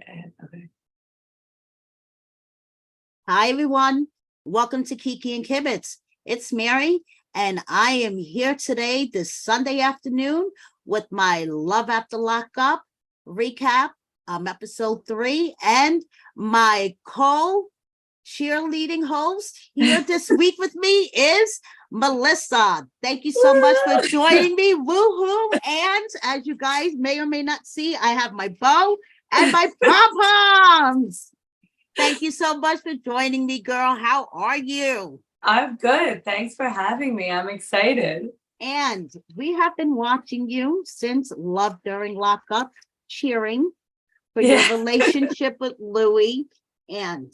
Okay. Hi, everyone. Welcome to Kiki and Kibitz. It's Mary, and I am here today, this Sunday afternoon, with my Love After Lockup recap, episode 3, and my co-cheerleading host here this week with me is Melissa. Thank you so much for joining me. Woohoo! And as you guys may or may not see, I have my bow and my pom-poms. Thank you so much for joining me, girl. How are you? I'm good. Thanks for having me. I'm excited. And we have been watching you since Love During Lockup, cheering for your relationship with Louis. And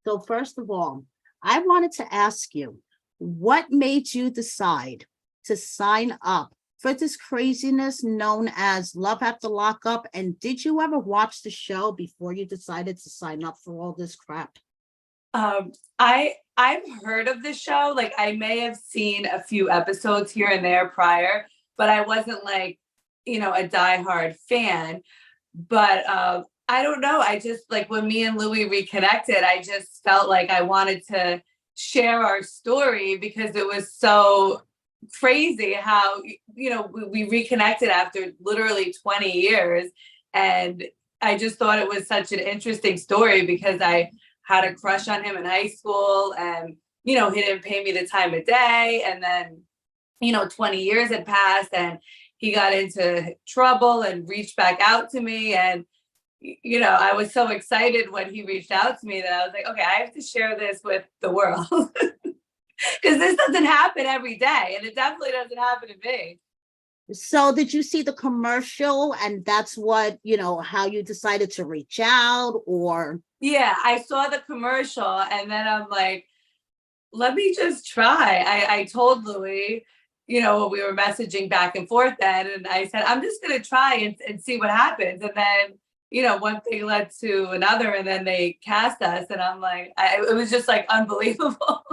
so first of all, I wanted to ask you, what made you decide to sign up for this craziness known as Love After Lockup? And did you ever watch the show before you decided to sign up for all this crap? I've heard of the show. Like, I may have seen a few episodes here and there prior, but I wasn't like, a diehard fan. But I don't know. I just, like, when me and Louis reconnected, I just felt like I wanted to share our story because it was so crazy how we reconnected after literally 20 years, and I just thought it was such an interesting story because I had a crush on him in high school, and he didn't pay me the time of day, and then 20 years had passed and he got into trouble and reached back out to me, and I was so excited when he reached out to me that I was like, okay, I have to share this with the world. Because this doesn't happen every day, and it definitely doesn't happen to me. So did you see the commercial and that's what, how you decided to reach out? Or yeah, I saw the commercial and then I'm like, let me just try. I told Louis, we were messaging back and forth then, and I said, I'm just going to try and see what happens. And then one thing led to another, and then they cast us, and I'm like, it was just like unbelievable.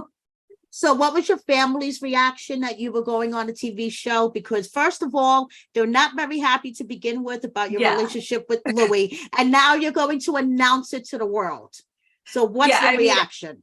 So what was your family's reaction that you were going on a TV show? Because first of all, they're not very happy to begin with about your relationship with Louis. And now you're going to announce it to the world. So what's the reaction?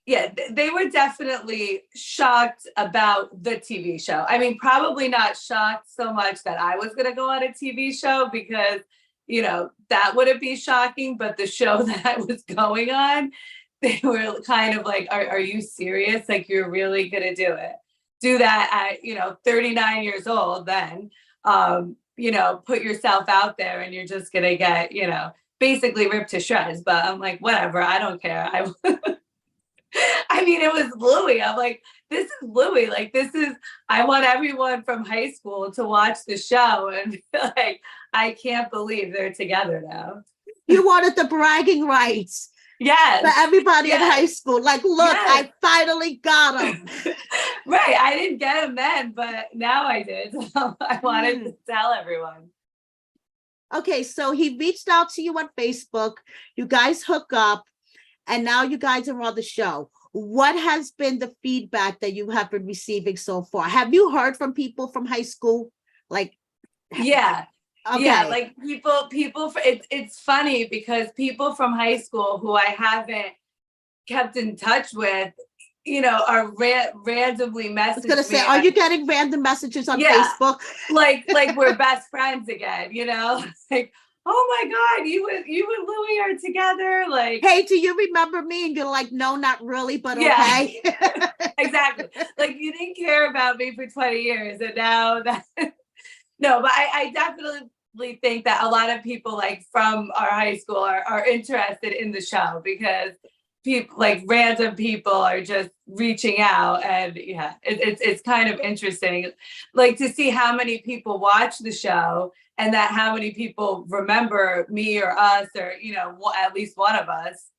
They were definitely shocked about the TV show. I mean, probably not shocked so much that I was going to go on a TV show because, that wouldn't be shocking. But the show that I was going on, they were kind of like, are you serious? Like, you're really going to do that at, 39 years old then, put yourself out there and you're just going to get, basically ripped to shreds. But I'm like, whatever, I don't care. I mean, it was Louis. I'm like, this is Louis. Like, I want everyone from high school to watch the show and be like, I can't believe they're together now. You wanted the bragging rights. Yes. For everybody in high school. Like, look, I finally got him. Right. I didn't get him then, but now I did. So I wanted to tell everyone. Okay, so he reached out to you on Facebook. You guys hook up, and now you guys are on the show. What has been the feedback that you have been receiving so far? Have you heard from people from high school? Like, yeah. Okay. Yeah, like people, it's funny because people from high school who I haven't kept in touch with, are randomly messaging. I was gonna say, are you getting random messages on Facebook? like we're best friends again, like, oh my God, you and Louis are together. Like, hey, do you remember me? And you're like, no, not really, but okay. Exactly. Like, you didn't care about me for 20 years, and now that. No, but I definitely think that a lot of people like from our high school are interested in the show because people, like random people, are just reaching out, and it's kind of interesting, like, to see how many people watch the show and that how many people remember me or us or at least one of us.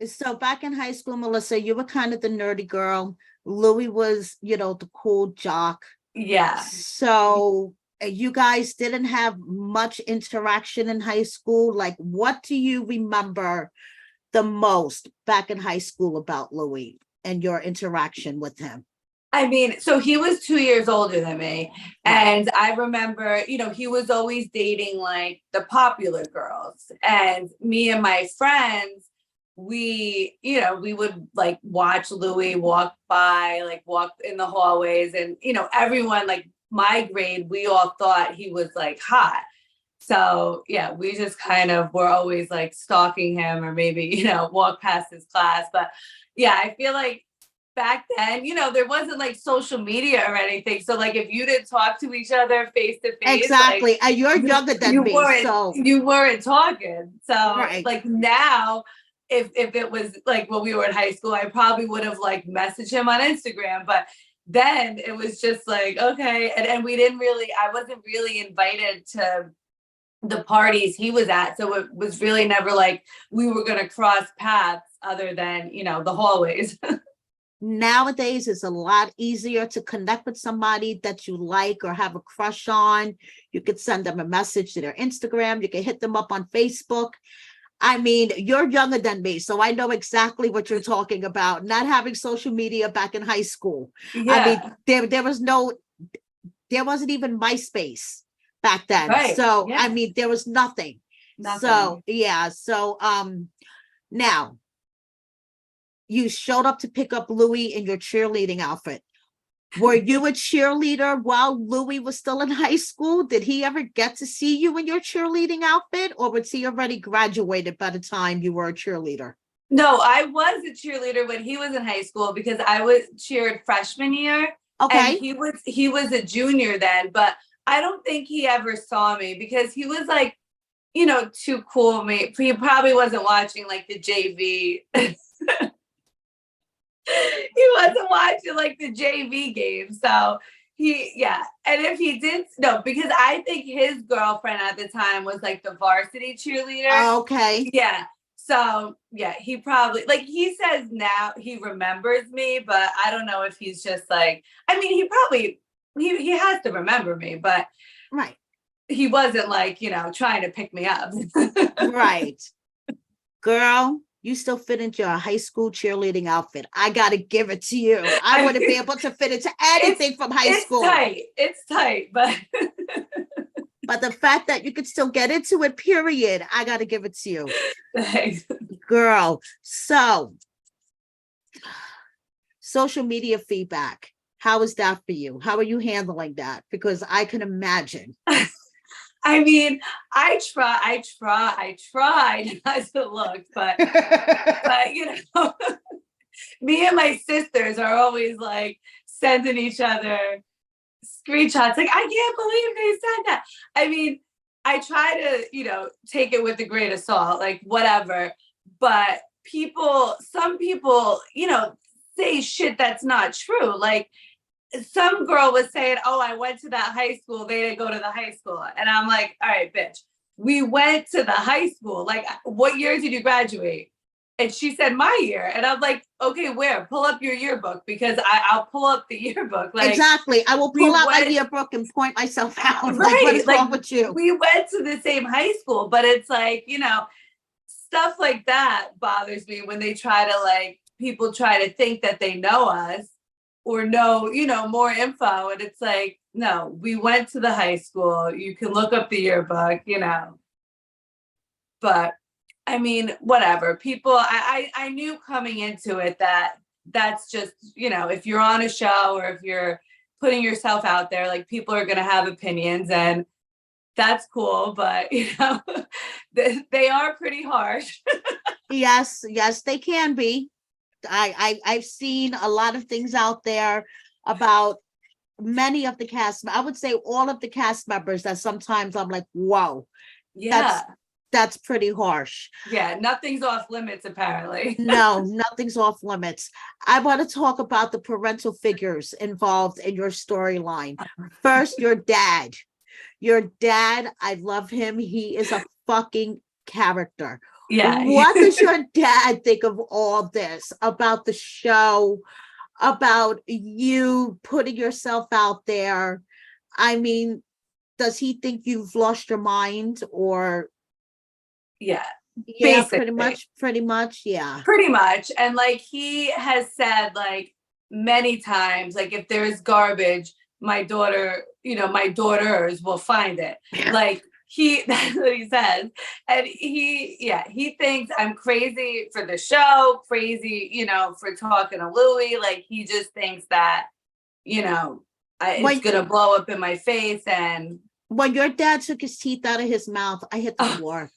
So back in high school, Melissa, you were kind of the nerdy girl. Louis was, the cool jock. Yeah. So you guys didn't have much interaction in high school. Like, what do you remember the most back in high school about Louis and your interaction with him? I mean, so he was 2 years older than me. And I remember, he was always dating like the popular girls. And me and my friends, we would like watch Louis walk by, like walk in the hallways. And, everyone like my grade, we all thought he was like hot. So yeah, we just kind of were always like stalking him or maybe, walk past his class. But yeah, I feel like back then, there wasn't like social media or anything. So like if you didn't talk to each other face to face, Exactly. And you're younger than you me, weren't so you weren't talking. So right. like now, if it was like when we were in high school, I probably would have like messaged him on Instagram. But then it was just like, okay. And I wasn't really invited to the parties he was at. So it was really never like we were gonna cross paths other than, the hallways. Nowadays it's a lot easier to connect with somebody that you like or have a crush on. You could send them a message to their Instagram. You can hit them up on Facebook. I mean, you're younger than me, so I know exactly what you're talking about. Not having social media back in high school. Yeah. I mean, there wasn't even MySpace back then. Right. So, Yeah. I mean, there was nothing. So, yeah. So, now you showed up to pick up Louis in your cheerleading outfit. Were you a cheerleader while Louis was still in high school? Did he ever get to see you in your cheerleading outfit, or was he already graduated by the time you were a cheerleader? No, I was a cheerleader when he was in high school because I was cheered freshman year. Okay. And he was a junior then, but I don't think he ever saw me because he was like, too cool. He probably wasn't watching like the JV. He wasn't watching like the JV game. So and if he did, no, because I think his girlfriend at the time was like the varsity cheerleader. Okay. Yeah. So yeah, he probably, like, he says now he remembers me, but I don't know if he's just like, I mean, he has to remember me, but right. He wasn't like, trying to pick me up. Right. Girl, you still fit into a high school cheerleading outfit. I got to give it to you. I wouldn't be able to fit into anything from high school. It's tight, but but the fact that you could still get into it, period, I got to give it to you. Thanks. Girl. So, social media feedback. How is that for you? How are you handling that? Because I can imagine. I mean, I try not to look, but me and my sisters are always like sending each other screenshots. Like, I can't believe they said that. I mean, I try to, take it with a grain of salt, like whatever. But some people, say shit that's not true. Like, some girl was saying, oh, I went to that high school. They didn't go to the high school. And I'm like, all right, bitch, we went to the high school. Like, what year did you graduate? And she said, my year. And I'm like, okay, where? Pull up your yearbook because I'll pull up the yearbook. Like, exactly. I will pull out my yearbook and point myself out. Right. Like, what is wrong with you? We went to the same high school, but it's like, stuff like that bothers me when they try to, like, people try to think that they know us or know, more info. And it's like, no, we went to the high school. You can look up the yearbook, But I mean, whatever. People, I knew coming into it that that's just, if you're on a show or if you're putting yourself out there, like, people are going to have opinions, and that's cool. But, they are pretty harsh. Yes, they can be. I've seen a lot of things out there about many of the cast. I would say all of the cast members that sometimes I'm like, whoa, Yeah. That's pretty harsh. Yeah, nothing's off limits, apparently. No, nothing's off limits. I want to talk about the parental figures involved in your storyline. First, your dad. Your dad, I love him. He is a fucking character. Yeah. What does your dad think of all this, about the show, about you putting yourself out there? I mean, does he think you've lost your mind, or? Yeah. Yeah, basically. pretty much. Yeah. Pretty much. And like, he has said, like, many times, like if there's garbage, my daughter, my daughters will find it. Like that's what he says. And he thinks I'm crazy for the show, crazy, for talking to Louis. Like he just thinks that, it's gonna blow up in my face. And when your dad took his teeth out of his mouth, I hit the floor.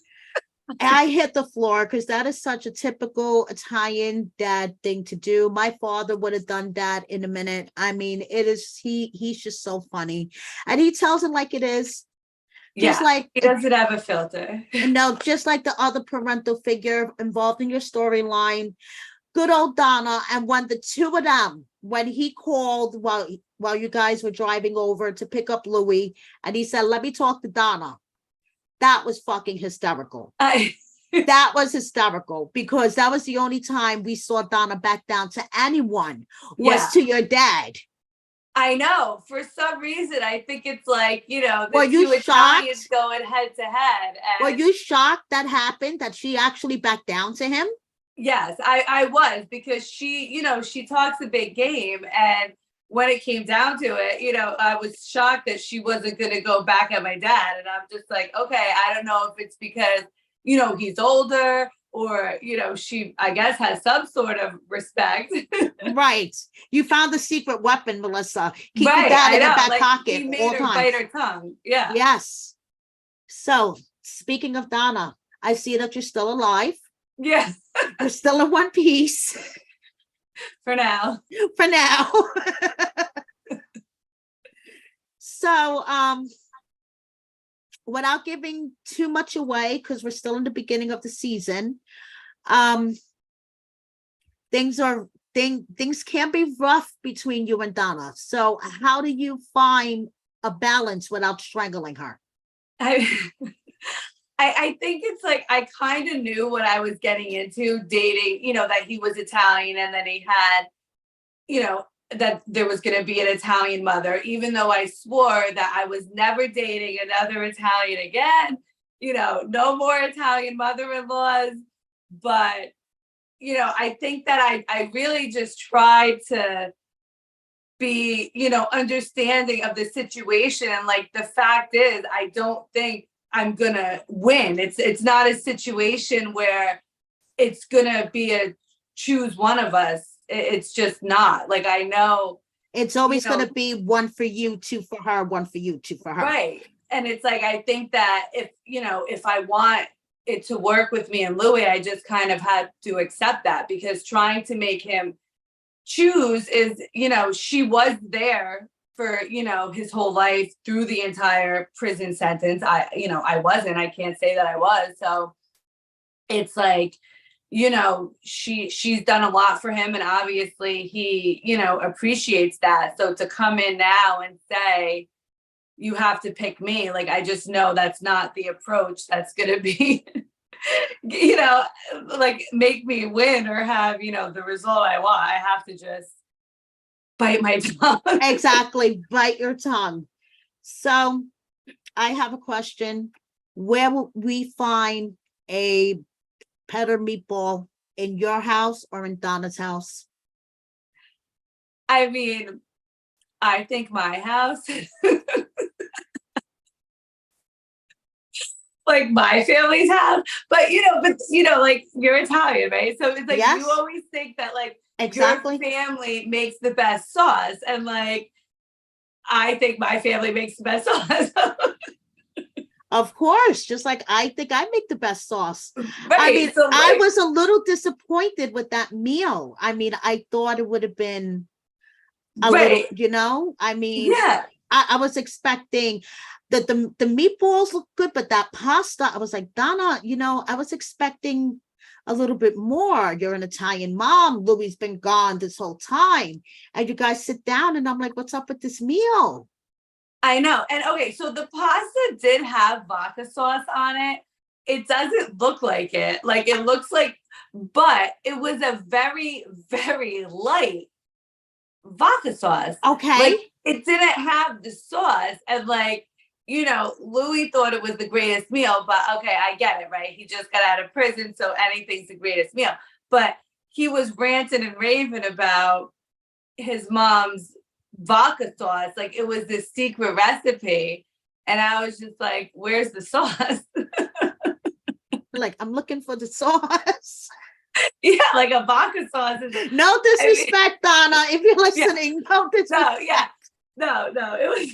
I hit the floor because that is such a typical Italian dad thing to do. My father would have done that in a minute. I mean, he's just so funny. And he tells it like it is. Just like he doesn't have a filter. No, just like the other parental figure involved in your storyline. Good old Donna. And when the two of them, when he called while you guys were driving over to pick up Louis, and he said, let me talk to Donna. That was fucking hysterical. That was hysterical because that was the only time we saw Donna back down to anyone was to your dad. I know. For some reason, I think it's like, the were you two Italians going head to head. Were you shocked that happened, that she actually backed down to him? Yes, I was, because she, she talks a big game. And when it came down to it, I was shocked that she wasn't going to go back at my dad. And I'm just like, okay, I don't know if it's because, he's older or, she, I guess, has some sort of respect. Right. You found the secret weapon, Melissa. Keep your dad in your back pocket. He made her bite her tongue. Yeah. Yes. So speaking of Donna, I see that you're still alive. Yeah. You're still in one piece. For now. So, without giving too much away, because we're still in the beginning of the season, things can be rough between you and Donna. So how do you find a balance without strangling her? I think it's like, I kind of knew what I was getting into dating, that he was Italian and that he had, that there was going to be an Italian mother, even though I swore that I was never dating another Italian again, no more Italian mother-in-laws. But, I think that I really just tried to be, understanding of the situation. And like, the fact is, I don't think I'm gonna win. It's not a situation where it's gonna be a choose one of us. It's just not. Like, I know it's always gonna be one for you, two for her, one for you, two for her. Right. And it's like, I think that if I want it to work with me and Louis, I just kind of had to accept that, because trying to make him choose is, she was there for, his whole life through the entire prison sentence. I wasn't, I can't say that I was. So it's like, she's done a lot for him, and obviously he, appreciates that. So to come in now and say, you have to pick me, like, I just know that's not the approach that's going to be, like, make me win or have, the result I want. I have to just bite my tongue. Exactly. Bite your tongue. So I have a question. Where will we find a Petter meatball, in your house or in Donna's house? I mean, I think my house, like my family's house, but like, you're Italian, right? So it's like, yes, you always think that like, exactly, your family makes the best sauce, and like, I think my family makes the best sauce. Of course, just like I think I make the best sauce. Right, I mean, so like, I was a little disappointed with that meal. I mean, I thought it would have been a right, little, I mean, yeah, I was expecting that the meatballs look good, but that pasta, I was like, Donna, I was expecting a little bit more. You're an Italian mom. Louis been gone this whole time. And you guys sit down and I'm like, what's up with this meal? I know. And okay, so the pasta did have vodka sauce on it. It doesn't look like it. Like, it looks like, but it was a very, very light vodka sauce. Okay. Like, it didn't have the sauce. And like, Louis thought it was the greatest meal, but okay, I get it, right? He just got out of prison, so anything's the greatest meal. But he was ranting and raving about, his mom's vodka sauce. Like it was this secret recipe. And I was just like, where's the sauce? Like, I'm looking for the sauce. Yeah, like a vodka sauce. No disrespect, Donna, if you're listening. No disrespect. No, it was.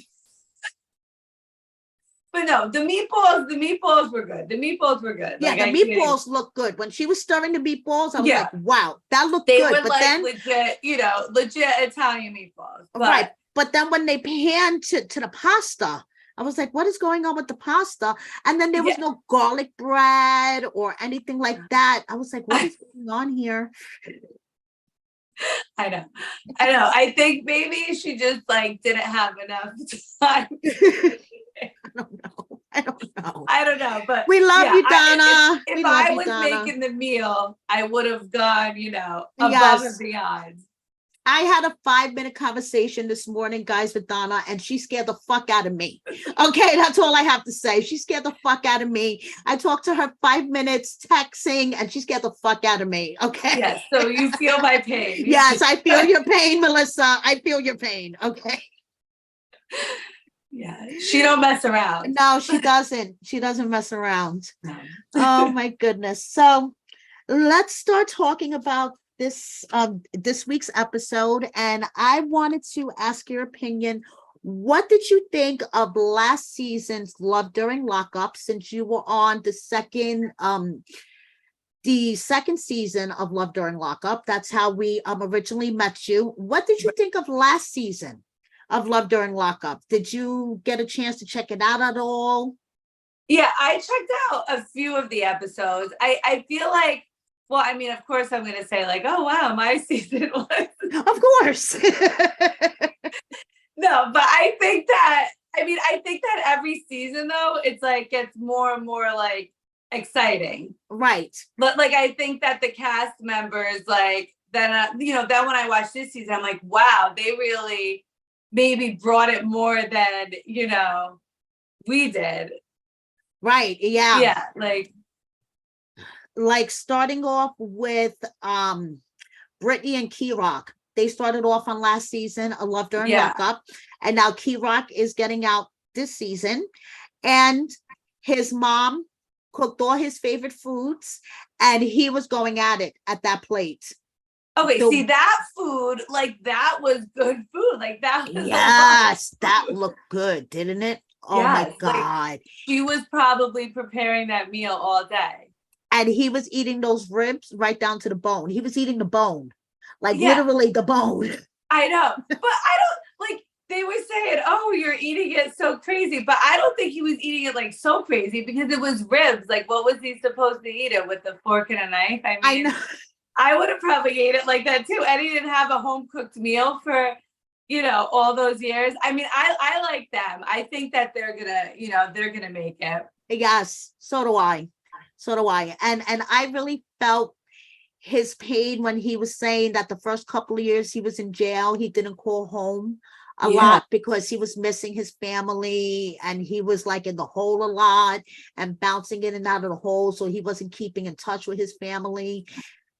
But no, the meatballs were good. The meatballs were good. Yeah, like, the meatballs look good. When she was stirring the meatballs, I was like, wow, that looked they good. were But like then legit Italian meatballs. But, right. But then when they panned to the pasta, I was like, what is going on with the pasta? And then there was no garlic bread or anything like that. I was like, what is going on here? I know. I think maybe she just like didn't have enough time. I don't know. But we love you, Donna. If I was making the meal, I would have gone, above and beyond. I had a 5-minute conversation this morning, guys, with Donna, and she scared the fuck out of me. Okay, that's all I have to say. She scared the fuck out of me. I talked to her 5 minutes texting, and she scared the fuck out of me. Okay. Yes, so you feel my pain. Yes, I feel your pain, Melissa. I feel your pain. Okay. Yeah, she don't mess around. No, she doesn't. She doesn't mess around. No. Oh my goodness. So let's start talking about this week's episode. And I wanted to ask your opinion. What did you think of last season's Love During Lockup, since you were on the second season of Love During Lockup? That's how we originally met you. What did you think of last season of Love During Lockup? Did you get a chance to check it out at all? Yeah, I checked out a few of the episodes. I feel like, well, I mean, of course I'm going to say like, oh, wow, my season was. Of course. No, but I think that every season though, it's like gets more and more like exciting. Right. But like, I think that the cast members, like then when I watched this season, I'm like, wow, they really maybe brought it more than, we did. Right. Yeah. Yeah. Like starting off with Britney and Key Rock. They started off on last season, A Love During Lockup. And now Key Rock is getting out this season. And his mom cooked all his favorite foods, and he was going at it at that plate. Okay, see that food, like that was good food. Like that was that looked good, didn't it? Oh my God. Like, she was probably preparing that meal all day. And he was eating those ribs right down to the bone. He was eating the bone. Like literally the bone. I know. But I don't like they were saying, oh, you're eating it so crazy. But I don't think he was eating it like so crazy because it was ribs. Like what was he supposed to eat it with, a fork and a knife? I mean, I know. I would have probably ate it like that too. And he didn't have a home cooked meal for, all those years. I mean, I like them. I think that they're gonna make it. Yes, so do I. And I really felt his pain when he was saying that the first couple of years he was in jail, he didn't call home a lot because he was missing his family, and he was like in the hole a lot and bouncing in and out of the hole. So he wasn't keeping in touch with his family.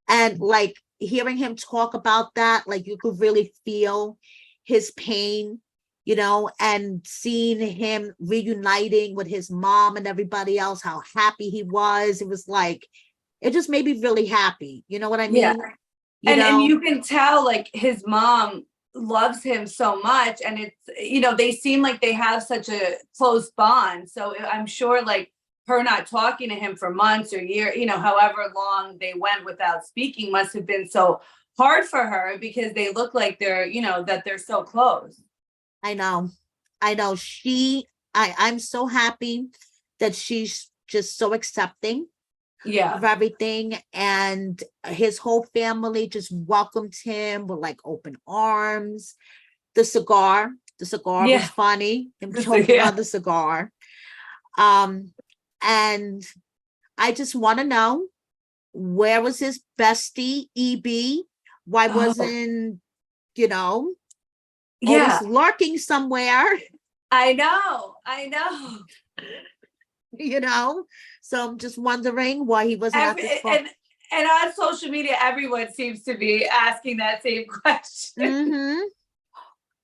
And like hearing him talk about that, like you could really feel his pain, and seeing him reuniting with his mom and everybody else, how happy he was. It was like, it just made me really happy. You know what I mean? Yeah. And you can tell like his mom loves him so much, and it's, they seem like they have such a close bond. So I'm sure like her not talking to him for months or years, however long they went without speaking must have been so hard for her, because they look like they're, that they're so close. I know. I'm so happy that she's just so accepting of everything, and his whole family just welcomed him with like open arms. The cigar was funny, him choking on the cigar. And I just want to know, where was his bestie EB? Why wasn't always lurking somewhere? I know. So I'm just wondering why he wasn't at this point. And on social media, everyone seems to be asking that same question. Mm-hmm.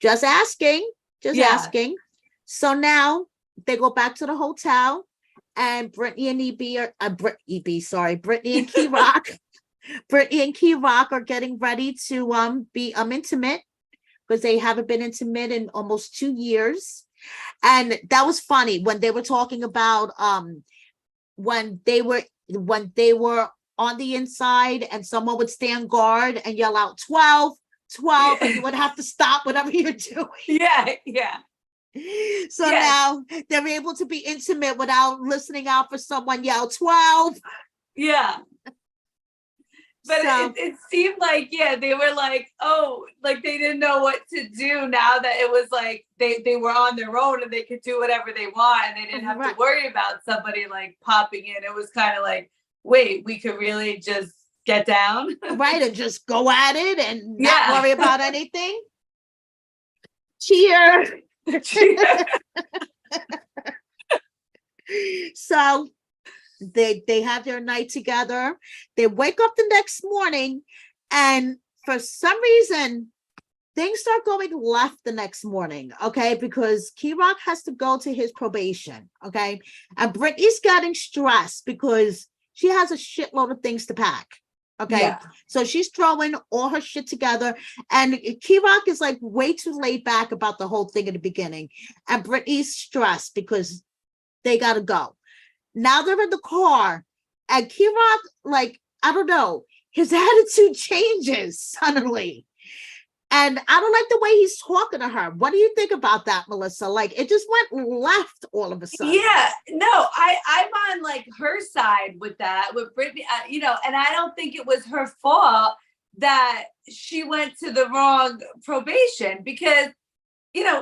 Just asking. Just Yeah. asking. So now they go back to the hotel, and Brittany and Brittany and Key Rock. Brittany and Key Rock are getting ready to be intimate, because they haven't been intimate in almost 2 years. And that was funny when they were talking about when they were on the inside, and someone would stand guard and yell out 12, 12, and you would have to stop whatever you're doing. Yeah, yeah. So now they're able to be intimate without listening out for someone yell 12. Yeah. But So, it seemed like, they were like, oh, like they didn't know what to do now that it was like they were on their own and they could do whatever they want and they didn't have to worry about somebody like popping in. It was kind of like, wait, we could really just get down. Right, and just go at it and not worry about anything. Cheer. So they have their night together. They wake up the next morning, and for some reason things start going left the next morning, okay? Because Key Rock has to go to his probation, okay? And Brittany's getting stressed because she has a shitload of things to pack. Okay, so she's throwing all her shit together, and Key Rock is like way too laid back about the whole thing in the beginning, and Brittany's stressed because they gotta go. Now they're in the car, and Key Rock, like, I don't know, his attitude changes suddenly, and I don't like the way he's talking to her. What do you think about that, Melissa? Like, it just went left all of a sudden. Yeah, no, I'm on like her side with that, with Brittany, and I don't think it was her fault that she went to the wrong probation, because,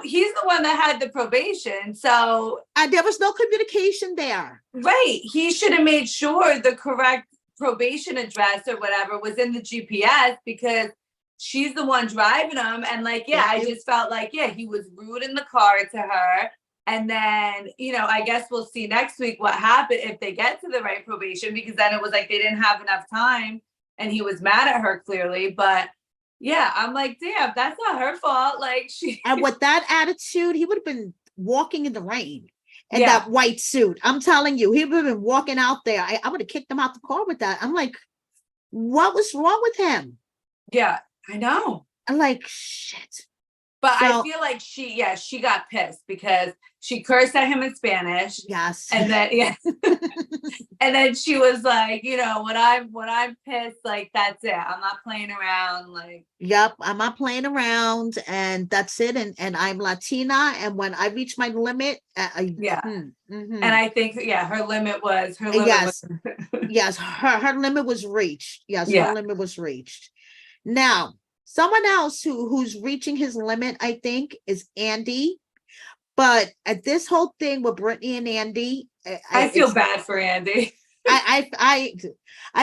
he's the one that had the probation. So, and there was no communication there. Right. He should have made sure the correct probation address or whatever was in the GPS, because she's the one driving him. And like, I just felt like, he was rude in the car to her. And then, I guess we'll see next week what happened if they get to the right probation, because then it was like they didn't have enough time and he was mad at her clearly. But I'm like, damn, that's not her fault. Like and with that attitude, he would have been walking in the rain in that white suit. I'm telling you, he would have been walking out there. I would have kicked him out the car with that. I'm like, what was wrong with him? Yeah, I know. I'm like, shit. But I feel like she got pissed because she cursed at him in Spanish. Yes. And then, and then she was like, when I'm pissed, like, that's it. I'm not playing around. Like, yep, I'm not playing around, and that's it. And I'm Latina, and when I reach my limit, And I think her limit was yes, her limit was reached. Yes, her limit was reached. Now, someone else who's reaching his limit, I think, is Andy. But at this whole thing with Brittany and Andy, I feel bad for Andy. I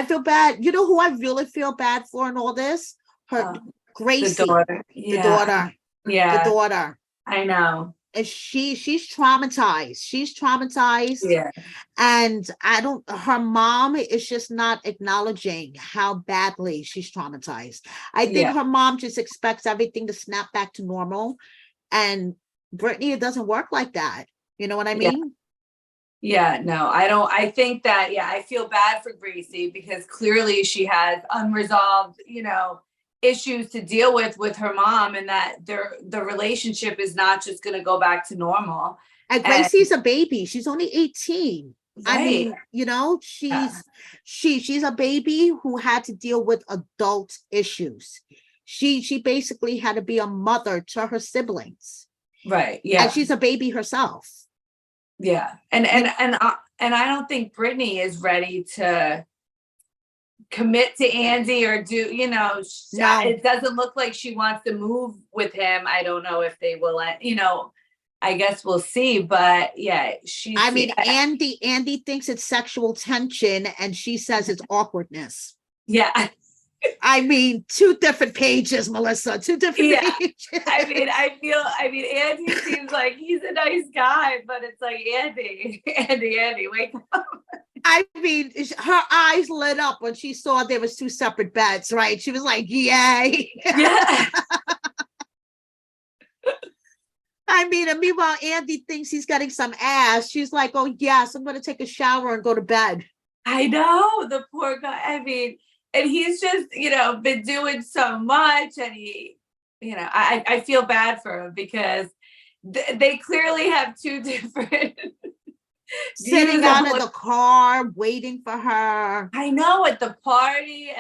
feel bad. You know who I really feel bad for in all this? Her Gracie, the daughter. The daughter. Yeah, the daughter. I know. And she's traumatized. She's traumatized. Yeah. And her mom is just not acknowledging how badly she's traumatized. I think her mom just expects everything to snap back to normal. And Brittany, it doesn't work like that. You know what I mean? Yeah, no, I don't. I think that, I feel bad for Gracie because clearly she has unresolved, issues to deal with her mom, and that the relationship is not just going to go back to normal. And Gracie's a baby. She's only 18. Right. I mean, she's a baby who had to deal with adult issues. She basically had to be a mother to her siblings. Right. Yeah. And she's a baby herself. Yeah. And I don't think Brittany is ready to commit to Andy or do, no. It doesn't look like she wants to move with him. I don't know if they will, I guess we'll see, but Andy thinks it's sexual tension and she says it's awkwardness. Yeah. I mean, 2 different pages, Melissa, 2 different pages. I mean, Andy seems like he's a nice guy, but it's like, Andy, wake up. I mean, her eyes lit up when she saw there was two separate beds, right? She was like, yay. Yeah. I mean, and meanwhile, Andy thinks he's getting some ass. She's like, oh, yes, I'm going to take a shower and go to bed. I know, the poor guy. I mean, and he's just, been doing so much, and I feel bad for him because they clearly have two different Sitting views out of in the car, waiting for her. I know, at the party,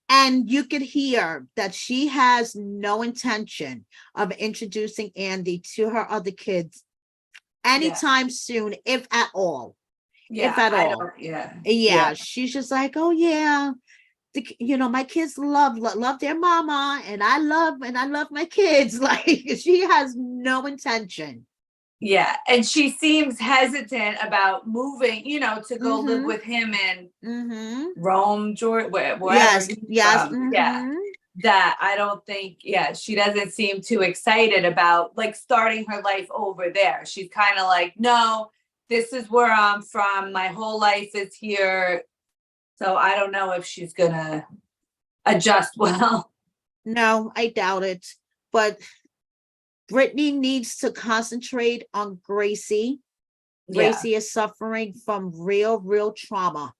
and you could hear that she has no intention of introducing Andy to her other kids anytime soon, if at all. Yeah, if at I all. don't, yeah. Yeah, she's just like, oh yeah, my kids love their mama, and I love my kids. Like, she has no intention. Yeah, and she seems hesitant about moving, to go live with him in Rome, Georgia, wherever Yes, he's yes. from. Yeah, that I don't think, she doesn't seem too excited about like starting her life over there. She's kind of like, no, this is where I'm from. My whole life is here. So I don't know if she's gonna adjust well. No, I doubt it. But Britney needs to concentrate on Gracie. Gracie is suffering from real trauma.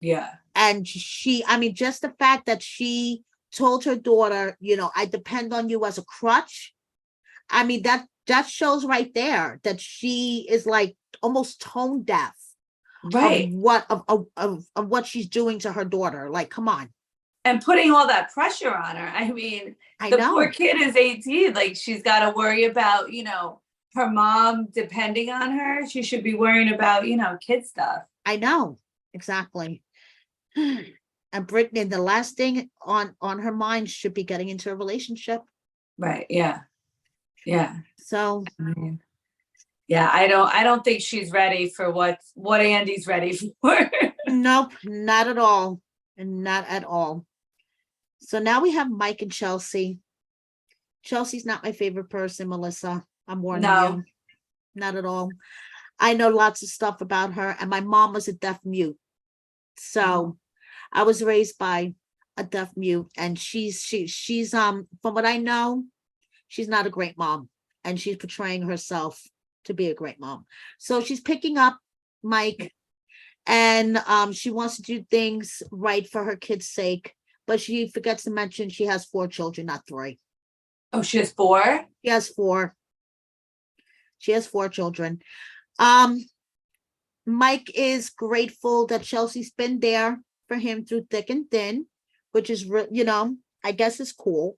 Yeah. And just the fact that she told her daughter, I depend on you as a crutch. I mean, that shows right there that she is like almost tone deaf. Right. Of what she's doing to her daughter. Like, come on. And putting all that pressure on her. I mean, the poor kid is 18. Like, she's got to worry about, her mom depending on her. She should be worrying about, kid stuff. I know. Exactly. And Britney, the last thing on her mind should be getting into a relationship. Right. Yeah. Yeah. So, yeah, I don't think she's ready for what Andy's ready for. Nope, not at all. Not at all. So now we have Mike and Chelsea. Chelsea's not my favorite person, Melissa. I'm warning you. Not at all. I know lots of stuff about her, and my mom was a deaf mute. So I was raised by a deaf mute, and she's from what I know, she's not a great mom, and she's portraying herself to be a great mom. So she's picking up Mike, and she wants to do things right for her kids' sake, but she forgets to mention she has 4 children, not 3. Oh, she has 4? She has 4. She has 4 children. Mike is grateful that Chelsea's been there for him through thick and thin, which is, I guess is cool.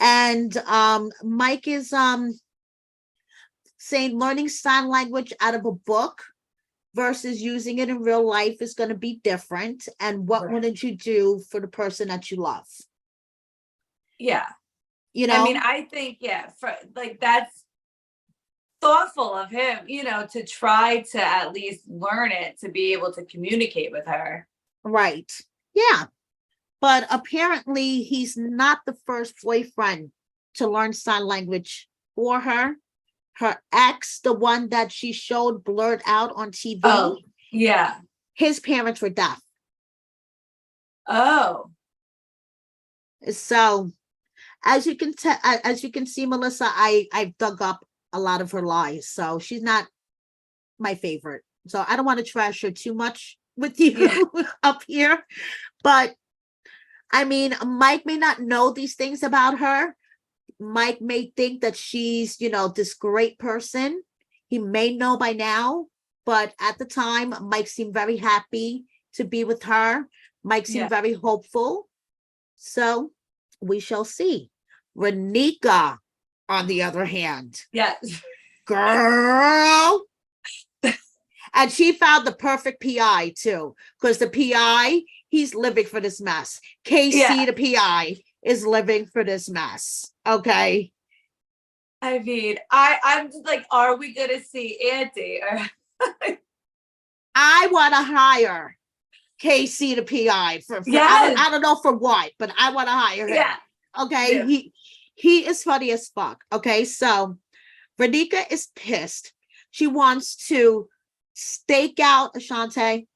And Mike is saying learning sign language out of a book versus using it in real life is going to be different. And what wouldn't you do for the person that you love? Yeah. I mean, I think, for like, that's thoughtful of him, to try to at least learn it, to be able to communicate with her. Right. Yeah. But apparently he's not the first boyfriend to learn sign language for her. Her ex, the one that she showed blurred out on TV. Oh, yeah. His parents were deaf. Oh. So as you can see, Melissa, I've dug up a lot of her lies. So she's not my favorite. So I don't want to trash her too much with you up here. But I mean, Mike may not know these things about her. Mike may think that she's, this great person. He may know by now, but at the time, Mike seemed very happy to be with her. Mike seemed very hopeful. So we shall see. Renika, on the other hand. Yes. Girl. And she found the perfect PI too, because the PI, he's living for this mess. KC, the PI, is living for this mess. Okay. I mean, I'm just like, are we gonna see Andy? I want to hire KC, the PI, for I don't know for what, but I want to hire him. Yeah. Okay. Yeah. He is funny as fuck. Okay. So Renika is pissed. She wants to stake out Ashante,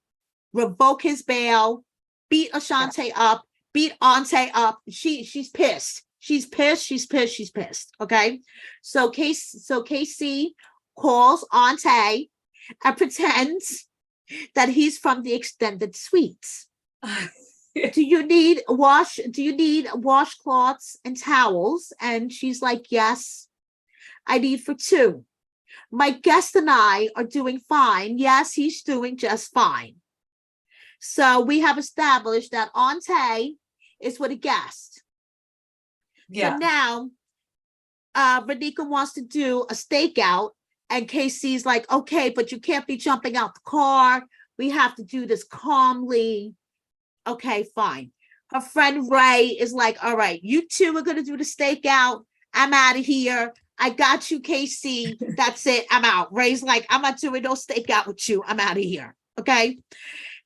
revoke his bail, beat Ashante up, beat Ante up. She's pissed. She's pissed. Okay. So KC calls Ante and pretends that he's from the extended suites. Do you need washcloths and towels? And she's like, yes, I need for 2. My guest and I are doing fine. Yes, he's doing just fine. So we have established that Ante is with a guest. Yeah. So now Renika wants to do a stakeout, and KC's like, okay, but you can't be jumping out the car. We have to do this calmly. Okay, fine. Her friend Ray is like, all right, you two are going to do the stakeout. I'm out of here. I got you, KC. That's it. I'm out. Ray's like, I'm not doing no stakeout with you. I'm out of here. Okay.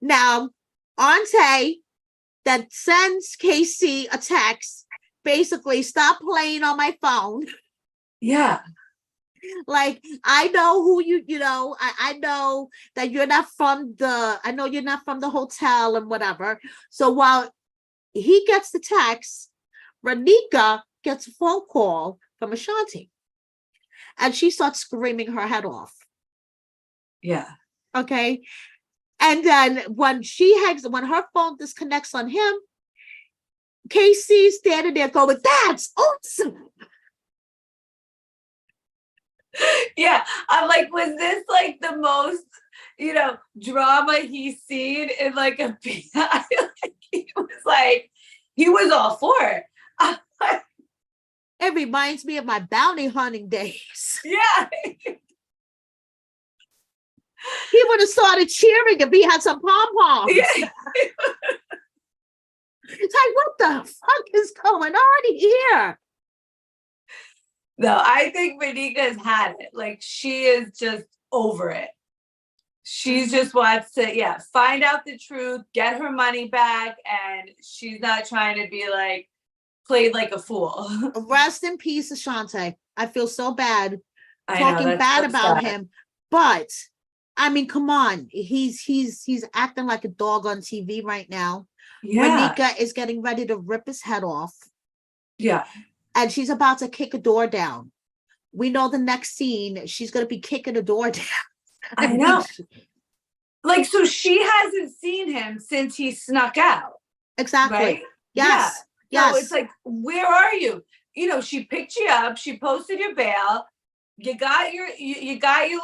Now, Ante that sends KC a text, basically, stop playing on my phone. Yeah. Like, I know who I know that you're not from the hotel and whatever. So while he gets the text, Renika gets a phone call from Ashanti. And she starts screaming her head off. Yeah. Okay. And then when her phone disconnects on him, KC's standing there going, that's awesome. Yeah. I'm like, was this like the most, drama he's seen in like a PI? He was all for it. It reminds me of my bounty hunting days. Yeah. He would have started cheering if he had some pom-poms. Yeah. It's like, what the fuck is going on here? No, I think Renika's had it. Like, she is just over it. She just wants to, find out the truth, get her money back, and she's not trying to be like, played like a fool. Rest in peace, Ashante. I feel so bad talking bad about him. But I mean, come on. He's acting like a dog on TV right now. Yeah. Renika is getting ready to rip his head off. Yeah. And she's about to kick a door down. We know the next scene, she's going to be kicking a door down. I know. Like, so she hasn't seen him since he snuck out. Exactly. Right? Yes. Yeah. So it's like, where are you? She picked you up. She posted your bail. You got your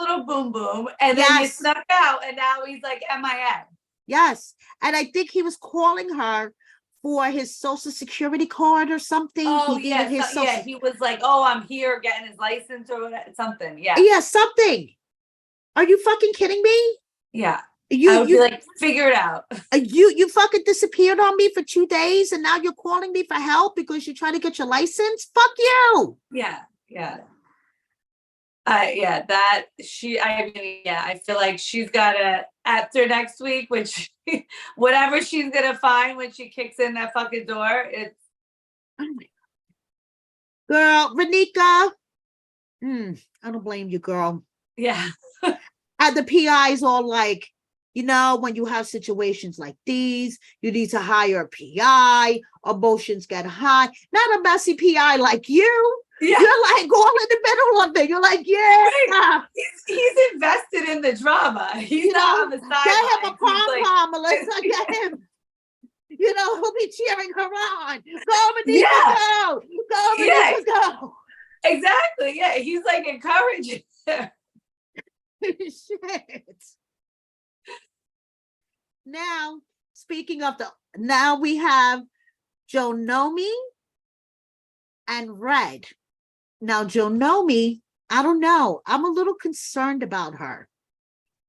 little boom boom, and then you snuck out, and now he's like MIA. Yes. And I think he was calling her for his social security card or something. Oh, he was like, oh, I'm here getting his license or something. Yeah. Yeah, something. Are you fucking kidding me? Yeah. I would be like, figure it out. You fucking disappeared on me for 2 days, and now you're calling me for help because you're trying to get your license? Fuck you. Yeah. Yeah. I feel like she's got to, after next week, whatever she's going to find when she kicks in that fucking door, it's. Oh my God. Girl, Renika. I don't blame you, girl. Yeah. And the PI's all like, when you have situations like these, you need to hire a PI, emotions get high. Not a messy PI like you. Yeah. You're like all in the middle of it. You're like, right. He's invested in the drama. He's not on the side. Get him a pom-pom, Melissa. Get him. He'll be cheering her on. Go, Renika, go. Go, Renika, go. Exactly. Yeah. He's like encouraging her. Shit. Now, speaking of now we have Joomi and Red. Now, Joomi, I don't know. I'm a little concerned about her.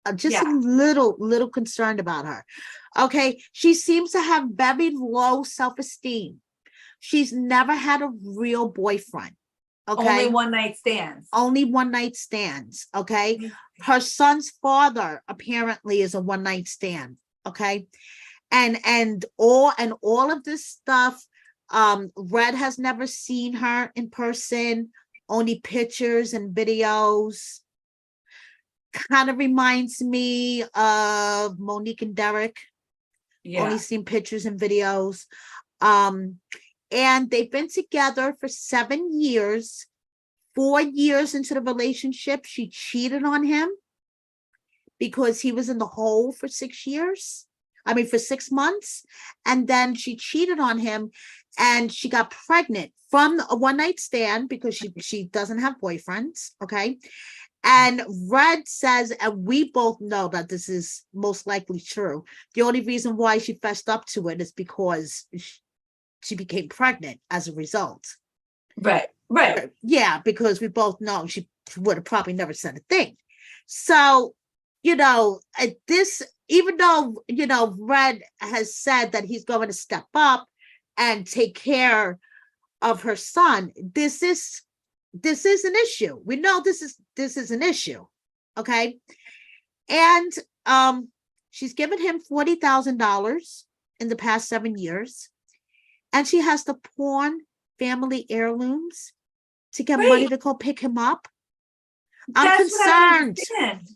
A little concerned about her. Okay. She seems to have very low self-esteem. She's never had a real boyfriend. Okay. Only one night stands. Okay. Mm-hmm. Her son's father apparently is a one night stand. Okay. And all of this stuff. Red has never seen her in person, only pictures and videos. kind of reminds me of Monique and Derek. Only Yeah. seen pictures and videos. And they've been together for 7 years. 4 years into the relationship, she cheated on him because he was in the hole for 6 years. I mean, for 6 months. And then she cheated on him and she got pregnant from a one night stand because she doesn't have boyfriends. Okay. And Red says, and we both know that this is most likely true. The only reason why she fessed up to it is because she became pregnant as a result. Right. Right. Yeah, because we both know she would have probably never said a thing. So, this, even though, Red has said that he's going to step up and take care of her son, this is an issue. We know this is an issue. Okay. And she's given him $40,000 in the past 7 years. And she has to pawn family heirlooms to get money to go pick him up. I'm concerned.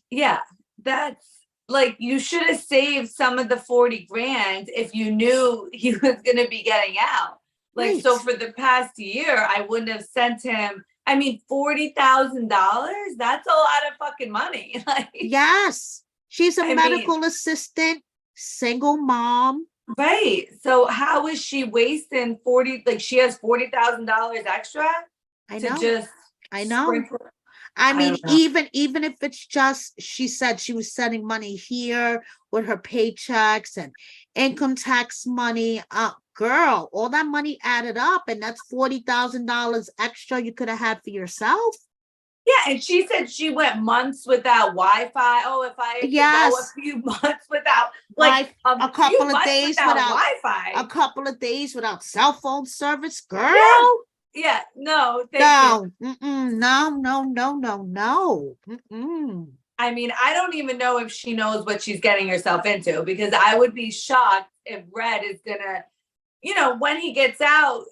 Yeah, that's like, you should have saved some of the 40 grand if you knew he was going to be getting out. Like, Right. So for the past year, I wouldn't have sent him. I mean, $40,000, that's a lot of fucking money. Like, yes, she's a medical assistant, single mom. Right. So how is she wasting 40, like she has $40,000 extra I to know. just I know. sprinkle? I mean, even if it's just, she said she was sending money here with her paychecks and income tax money. Girl, all that money added up, and that's $40,000 extra you could have had for yourself. Yeah, and she said she went months without Wi-Fi. Oh, if I had to go a few months without, like a couple of days without Wi-Fi, a couple of days without cell phone service, girl. Yeah, no, thank you. No. I mean, I don't even know if she knows what she's getting herself into, because I would be shocked if Red is gonna, when he gets out,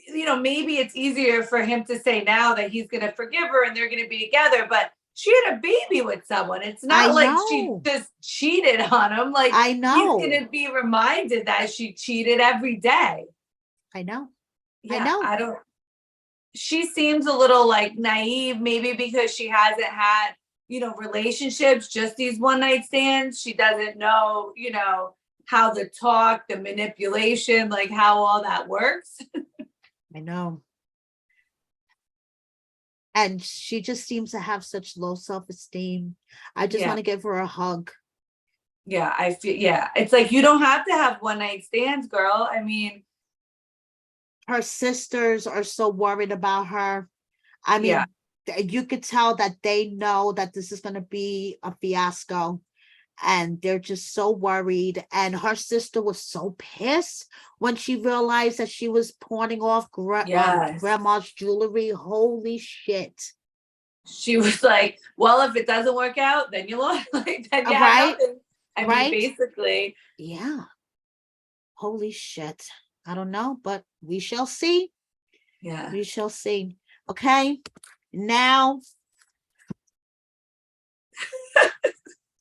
maybe it's easier for him to say now that he's going to forgive her and they're going to be together, but she had a baby with someone. It's not like she just cheated on him. Like, I know. He's going to be reminded that she cheated every day. I know. Yeah, I don't. She seems a little like naive, maybe because she hasn't had, relationships, just these one night stands. She doesn't know, how the talk, the manipulation, like how all that works. I know. And she just seems to have such low self-esteem. I just want to give her a hug. Yeah, I feel, it's like, you don't have to have one night stands, girl. I mean, her sisters are so worried about her. I mean, you could tell that they know that this is going to be a fiasco. And they're just so worried. And her sister was so pissed when she realized that she was pawning off grandma's jewelry. Holy shit. She was like, well, if it doesn't work out, then you lost. Like, then you have nothing. I mean, basically. Yeah. Holy shit. I don't know, but we shall see. Yeah. We shall see. Okay. Now.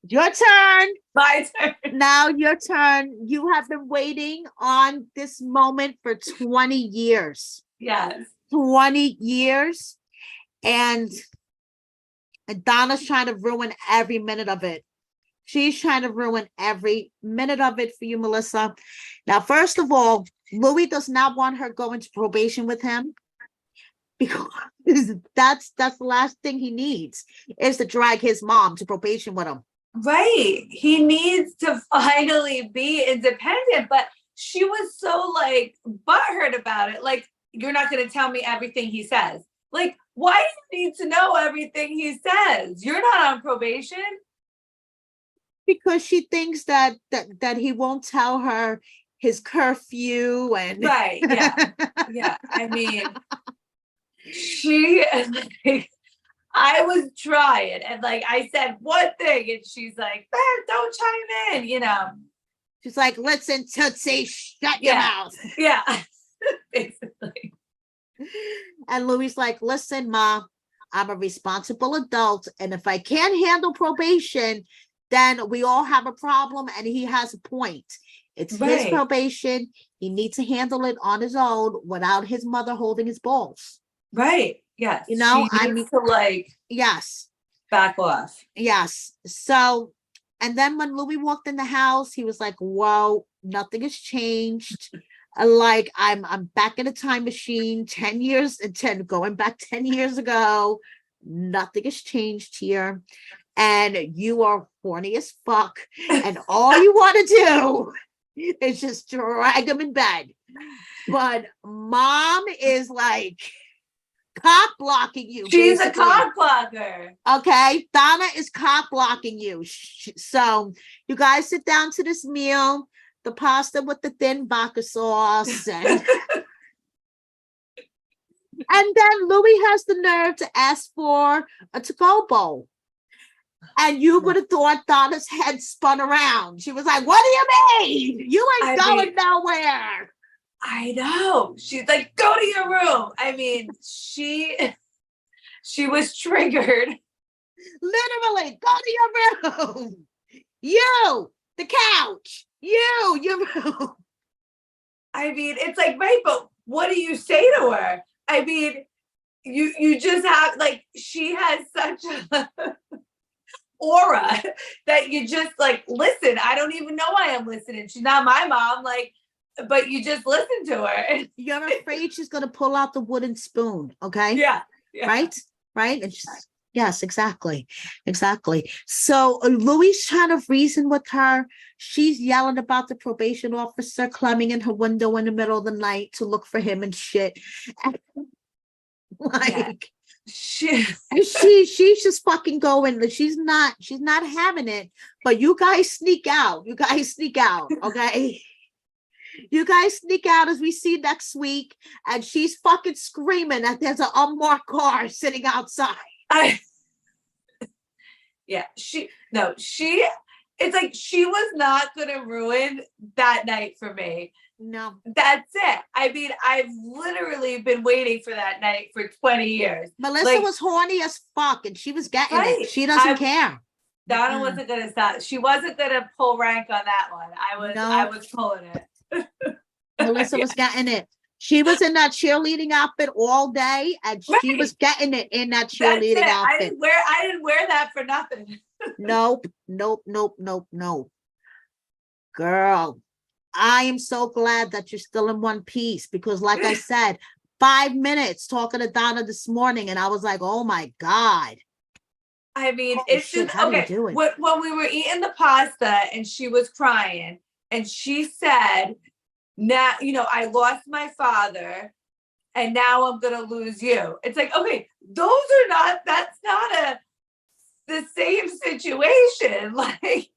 Your turn. My turn. Now your turn. You have been waiting on this moment for 20 years. Yes. 20 years. And Donna's trying to ruin every minute of it. She's trying to ruin every minute of it for you, Melissa. Now, first of all, Louis does not want her going to probation with him, because that's the last thing he needs, is to drag his mom to probation with him. Right. He needs to finally be independent, but she was so like butthurt about it. Like, you're not going to tell me everything he says. Like, why do you need to know everything he says? You're not on probation. Because she thinks that he won't tell her his curfew and right. Yeah. I mean, she, like, I was trying, and like I said one thing, and she's like, don't chime in, She's like, listen, Tootsie, shut your mouth. Yeah, basically. And Louis like, listen, Ma, I'm a responsible adult. And if I can't handle probation, then we all have a problem. And he has a point. It's his probation. He needs to handle it on his own without his mother holding his balls. Right. Yes. You know, she needs to like yes. back off. Yes. So, and then when Louis walked in the house, he was like, whoa, nothing has changed. Like I'm back in a time machine 10 years and 10 going back 10 years ago. Nothing has changed here. And you are horny as fuck. And all you want to do is just drag him in bed. But mom is like cock blocking you. She's basically. a cock blocker. Okay. Donna is cock blocking you. So you guys sit down to this meal, the pasta with the thin vodka sauce. And then Louis has the nerve to ask for a to-go bowl. And you would have thought Donna's head spun around. She was like, what do you mean? You ain't going nowhere. I know. She's like, go to your room. I mean, she was triggered. Literally, go to your room. You, the couch. You, your room. I mean, it's like, right, but what do you say to her? I mean, you just have, like, she has such a aura that you just like, listen, I don't even know why I'm listening. She's not my mom, like, but you just listen to her. You're afraid she's going to pull out the wooden spoon, okay? Yeah. Right? And she's, yes, exactly. So Louis trying to reason with her. She's yelling about the probation officer climbing in her window in the middle of the night to look for him and shit. And, like, she's just fucking going. She's not having it. But you guys sneak out. Okay. You guys sneak out as we see next week, and she's fucking screaming that there's an unmarked car sitting outside. It's like she was not gonna ruin that night for me. No. That's it. I mean, I've literally been waiting for that night for 20 years. Melissa was horny as fuck, and she was getting it. She doesn't care. Donna wasn't gonna stop. She wasn't gonna pull rank on that one. I was pulling it. Melissa was getting it. She was in that cheerleading outfit all day, and she was getting it in that cheerleading outfit. I didn't wear that for nothing. Nope. Girl, I am so glad that you're still in one piece, because like I said, 5 minutes talking to Donna this morning, and I was like, oh my God. I mean, it's just, okay, when we were eating the pasta and she was crying and she said, now, I lost my father and now I'm going to lose you. It's like, okay, that's not the same situation. Like,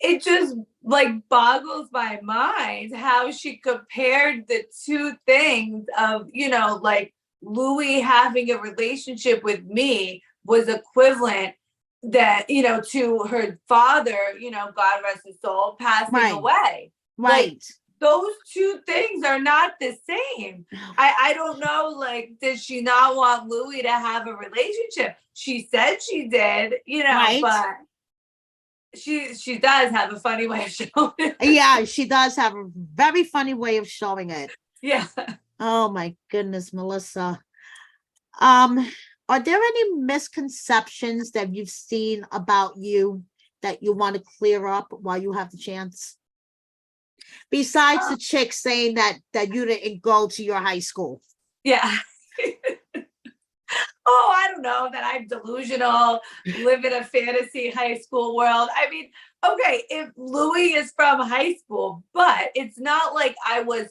it just like boggles my mind how she compared the two things of, like Louis having a relationship with me was equivalent that, to her father, God rest his soul, passing away. Right. Like, those two things are not the same. I don't know, like, does she not want Louis to have a relationship? She said she did, but she does have a funny way of showing it. Yeah, she does have a very funny way of showing it. Yeah. Oh my goodness, Melissa. Are there any misconceptions that you've seen about you that you want to clear up while you have the chance? Besides the chick saying that you didn't go to your high school. Yeah. Oh, I don't know, that I'm delusional, live in a fantasy high school world. I mean, okay, if Louis is from high school, but it's not like I was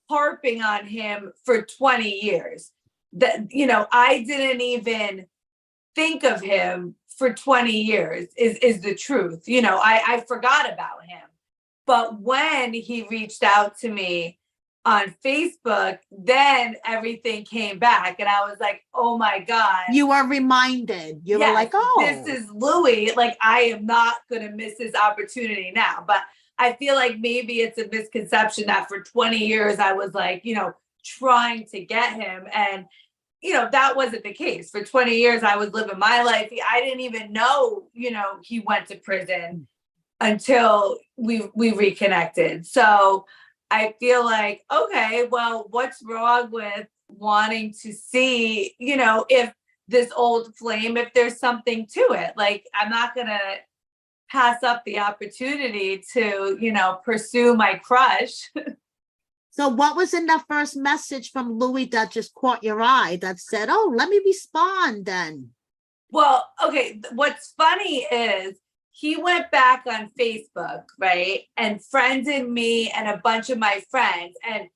harping on him for 20 years. That, I didn't even think of him for 20 years is the truth. I forgot about him. But when he reached out to me on Facebook, then everything came back. And I was like, oh my God. You were reminded. You were like, oh. This is Louis. Like, I am not going to miss this opportunity now. But I feel like maybe it's a misconception that for 20 years I was like, trying to get him. And, that wasn't the case. For 20 years, I was living my life. I didn't even know, he went to prison until we reconnected. So I feel like, okay, well, what's wrong with wanting to see, if this old flame, if there's something to it? Like, I'm not going to pass up the opportunity to, pursue my crush. So what was in that first message from Louis that just caught your eye that said, oh, let me respond then? Well, okay, what's funny is he went back on Facebook, right? And friended me and a bunch of my friends. And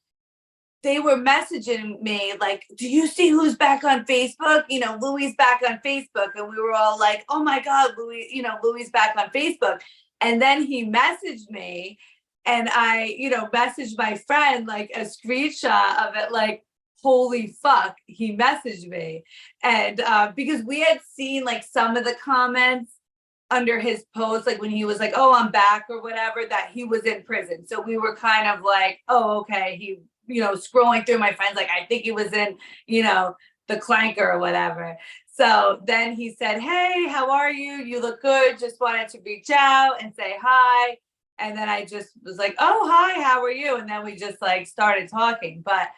they were messaging me like, do you see who's back on Facebook? Louis back on Facebook. And we were all like, oh my God, Louis back on Facebook. And then he messaged me and I, messaged my friend like a screenshot of it, like, holy fuck, he messaged me. And because we had seen like some of the comments under his post, like when he was like, oh, I'm back or whatever, that he was in prison. So we were kind of like, oh, okay, he, scrolling through my friends, like, I think he was in, the clanker or whatever. So then he said, hey, how are you? You look good. Just wanted to reach out and say hi. And then I just was like, oh, hi, how are you? And then we just like started talking. But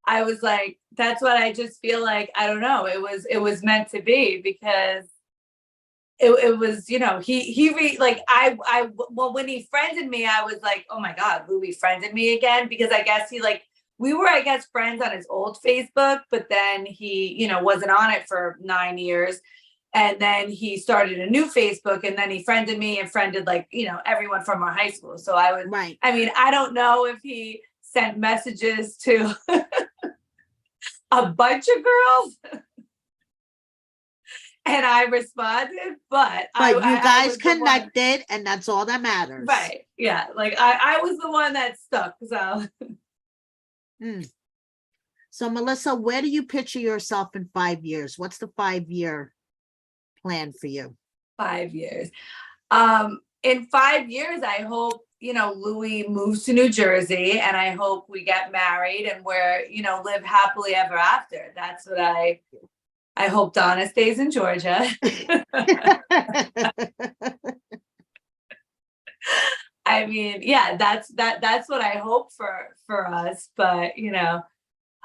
I was like, that's what I just feel like, I don't know. It was meant to be, because it was, well, when he friended me, I was like, oh my God, Louis friended me again, because I guess we were, I guess, friends on his old Facebook, but then he, wasn't on it for 9 years. And then he started a new Facebook, and then he friended me and friended like, everyone from our high school. So I was, right. I mean, I don't know if he sent messages to a bunch of girls and I responded, but you guys was connected, and that's all that matters. Right. Yeah. Like I was the one that stuck. So. So Melissa, where do you picture yourself in 5 years? What's the 5-year plan for you? 5 years. In 5 years, I hope, Louis moves to New Jersey, and I hope we get married and we're, live happily ever after. That's what I hope. Donna stays in Georgia. I mean, yeah, that's what I hope for us. But,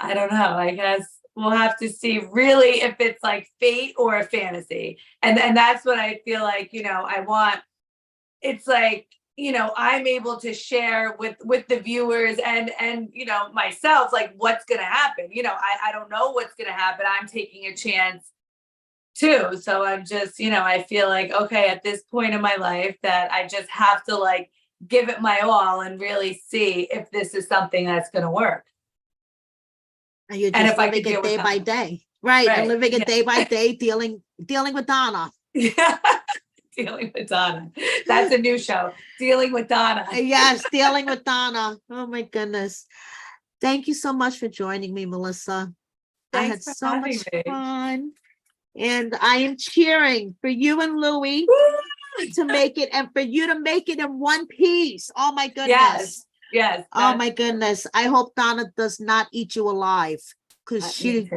I don't know. I guess we'll have to see really if it's like fate or a fantasy. And that's what I feel like, I want. It's like, I'm able to share with the viewers and myself, like, what's going to happen. I don't know what's going to happen. I'm taking a chance too. So I'm just, I feel like, okay, at this point in my life that I just have to like give it my all and really see if this is something that's going to work. And you're just living it day by day. Right. And living it day by day, dealing with Donna. Yeah. Dealing with Donna. That's a new show. Dealing with Donna. Yes, dealing with Donna. Oh my goodness. Thank you so much for joining me, Melissa. Thanks, I had so much fun. And I am cheering for you and Louis to make it, and for you to make it in one piece. Oh my goodness. Yes. Oh my goodness. I hope Donna does not eat you alive, because she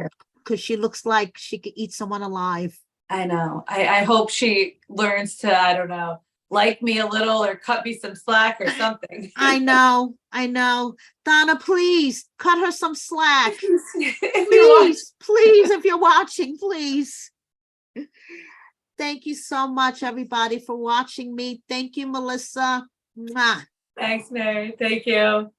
looks like she could eat someone alive. I know. I hope she learns to, I don't know, like me a little or cut me some slack or something. I know. Donna, please cut her some slack. Please, if you're watching, please. Thank you so much, everybody, for watching me. Thank you, Melissa. Mwah. Thanks, Mary. Thank you.